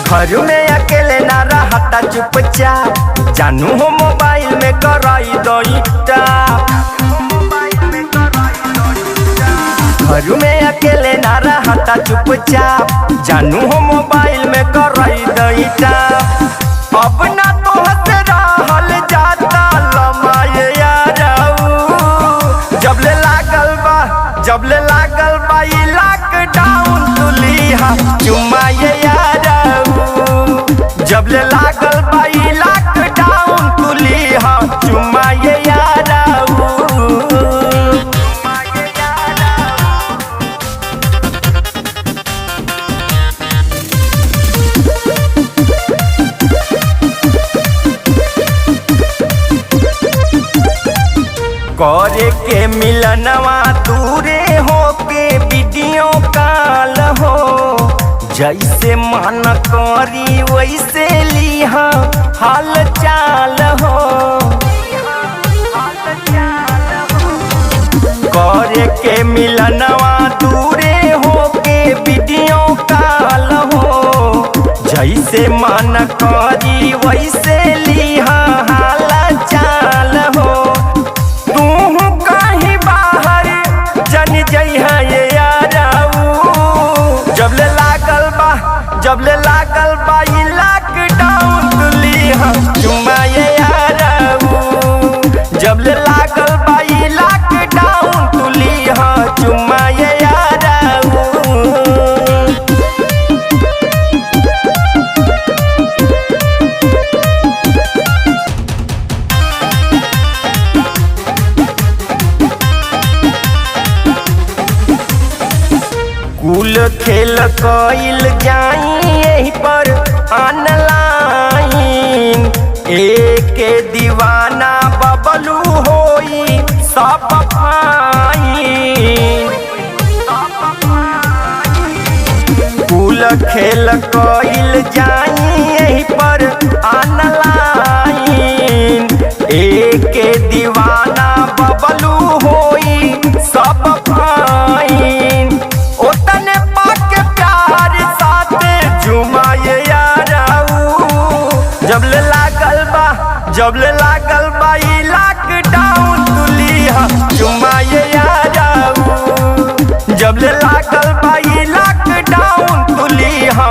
घर में अकेले ना रहता चुपचाप, जानू हो मोबाइल में कराई दोईटा। घर में अकेले ना रहता चुपचाप, जानू हो मोबाइल में कराई दोईटा। अब ना तो हंस रहल जाता लमाए यारऊ, जबले लागल बा ई लॉकडाउन तुलिहा चुमाए यारऊ, जबले लागल बा ई लॉकडाउन तुलिहा चुमाए यारऊ। करे के मिलनवा दूरे हो के वीडियो कॉल हो, जैसे मन करी वैसे लिहा हाल चाल हो। करे के मिलनवा दूरे हो के वीडियो कॉल हो, जैसे मन करी वैसे लिहा हाल चाल हो। जबले लागल बा ई लॉकडाउन तुलिहा चुमाए यारऊ, जबले लागल बा ई लॉकडाउन तुलिहा चुमाए यारऊ। कुल खेल कइल जाई यही पर ऑनलाइन, एक दीवाना बबलू होई सब फाइन। कुल खेल कइल जाई यही पर ऑनलाइन, एक दीवाना बबलू होई सब फाइन। जबले लागल बा ई लॉकडाउन तुलिहा चुमाए यारऊ, जबले लागल बा ई लॉकडाउन तुलिहा